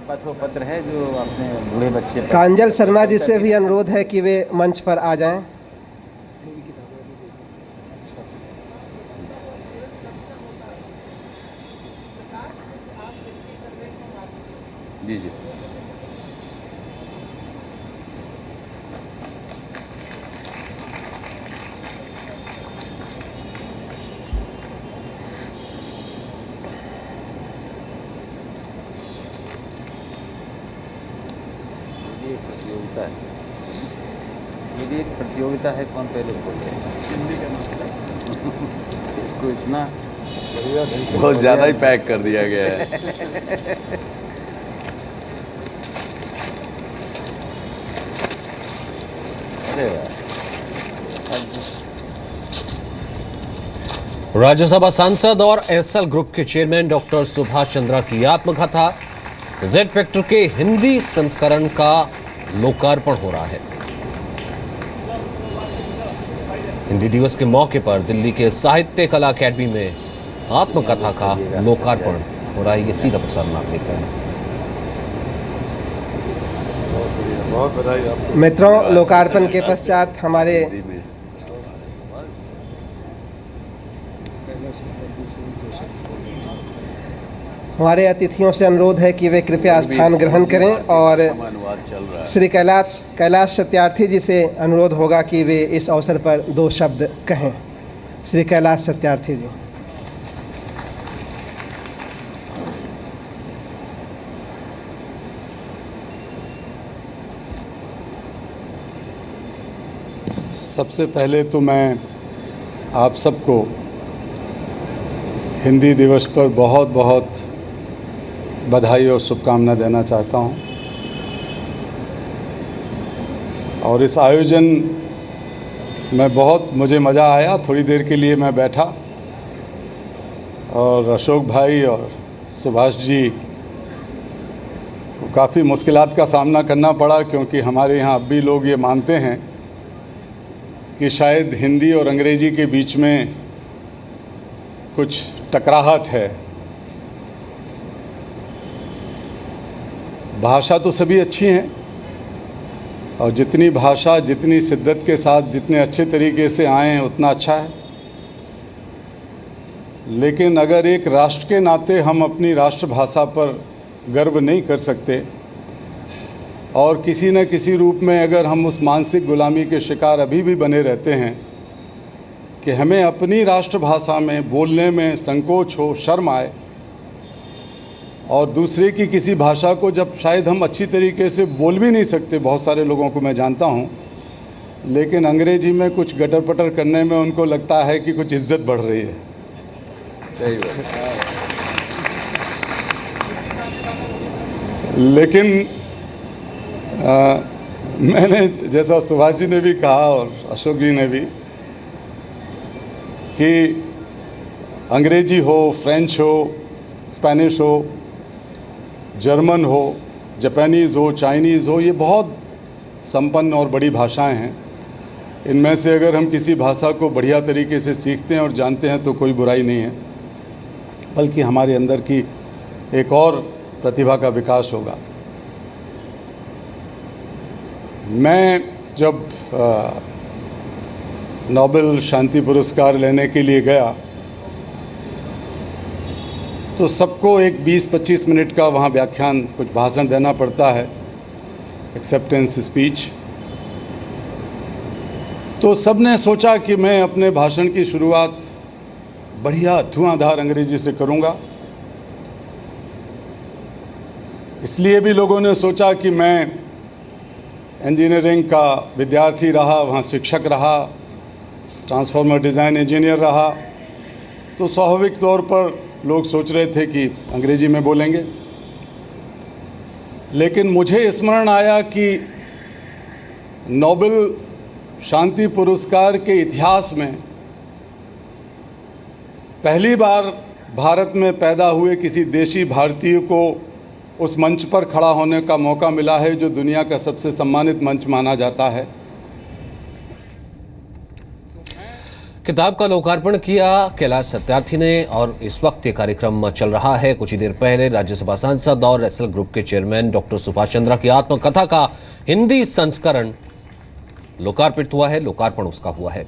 पास वो पत्र है जो अपने बूढ़े बच्चे प्रांजल शर्मा जी से भी अनुरोध है कि वे मंच पर आ जाएं। जी जी। प्रतियोगिता है, ये भी एक प्रतियोगिता है, कौन पहले बोले इसको इतना बहुत ज़्यादा ही पैक कर दिया गया है। अरे यार। राज्यसभा सांसद और एसएल ग्रुप के चेयरमैन डॉक्टर सुभाष चंद्रा की आत्मकथा जेड फैक्टर के हिंदी संस्करण का लोकार्पण हो रहा है। हिंदी दिवस के मौके पर दिल्ली के साहित्य कला अकेडमी में आत्मकथा का लोकार्पण हो रहा है। ये सीधा प्रसारण आप देख रहे हैं। बहुत बधाई आपको। मित्रों, लोकार्पण के पश्चात हमारे अतिथियों से अनुरोध है कि वे कृपया स्थान ग्रहण करें और अनुवाद चल रहा है। श्री कैलाश सत्यार्थी जी से अनुरोध होगा कि वे इस अवसर पर 2 शब्द कहें। श्री कैलाश सत्यार्थी जी। सबसे पहले तो मैं आप सबको हिंदी दिवस पर बहुत बहुत बधाई और शुभकामना देना चाहता हूं। और इस आयोजन में मुझे मज़ा आया। थोड़ी देर के लिए मैं बैठा और अशोक भाई और सुभाष जी को काफ़ी मुश्किलात का सामना करना पड़ा, क्योंकि हमारे यहाँ अब भी लोग ये मानते हैं कि शायद हिंदी और अंग्रेजी के बीच में कुछ टकराहट है। भाषा तो सभी अच्छी हैं और जितनी भाषा जितनी शिद्दत के साथ जितने अच्छे तरीके से आए हैं उतना अच्छा है। लेकिन अगर एक राष्ट्र के नाते हम अपनी राष्ट्रभाषा पर गर्व नहीं कर सकते और किसी न किसी रूप में अगर हम उस मानसिक गुलामी के शिकार अभी भी बने रहते हैं कि हमें अपनी राष्ट्रभाषा में बोलने में संकोच हो, शर्म आए, और दूसरे की किसी भाषा को जब शायद हम अच्छी तरीके से बोल भी नहीं सकते, बहुत सारे लोगों को मैं जानता हूँ, लेकिन अंग्रेजी में कुछ गटर पटर करने में उनको लगता है कि कुछ इज्जत बढ़ रही है। सही बात। लेकिन मैंने, जैसा सुभाष जी ने भी कहा और अशोक जी ने भी, कि अंग्रेजी हो, फ्रेंच हो, स्पेनिश हो, जर्मन हो, जापानीज़ हो, चाइनीज़ हो, ये बहुत संपन्न और बड़ी भाषाएं हैं। इनमें से अगर हम किसी भाषा को बढ़िया तरीके से सीखते हैं और जानते हैं तो कोई बुराई नहीं है, बल्कि हमारे अंदर की एक और प्रतिभा का विकास होगा। मैं जब नोबेल शांति पुरस्कार लेने के लिए गया तो सबको एक 20-25 मिनट का वहाँ व्याख्यान, कुछ भाषण देना पड़ता है, एक्सेप्टेंस स्पीच। तो सबने सोचा कि मैं अपने भाषण की शुरुआत बढ़िया धुआंधार अंग्रेजी से करूँगा। इसलिए भी लोगों ने सोचा कि मैं इंजीनियरिंग का विद्यार्थी रहा, वहाँ शिक्षक रहा, ट्रांसफार्मर डिज़ाइन इंजीनियर रहा, तो स्वाभाविक तौर पर लोग सोच रहे थे कि अंग्रेजी में बोलेंगे। लेकिन मुझे स्मरण आया कि नोबेल शांति पुरस्कार के इतिहास में पहली बार भारत में पैदा हुए किसी देशी भारतीय को उस मंच पर खड़ा होने का मौका मिला है जो दुनिया का सबसे सम्मानित मंच माना जाता है। किताब का लोकार्पण किया कैलाश सत्यार्थी ने और इस वक्त ये कार्यक्रम चल रहा है। कुछ ही देर पहले राज्यसभा सांसद और एसएल ग्रुप के चेयरमैन डॉक्टर सुभाष चंद्रा की आत्मकथा का हिंदी संस्करण लोकार्पित हुआ है, लोकार्पण उसका हुआ है।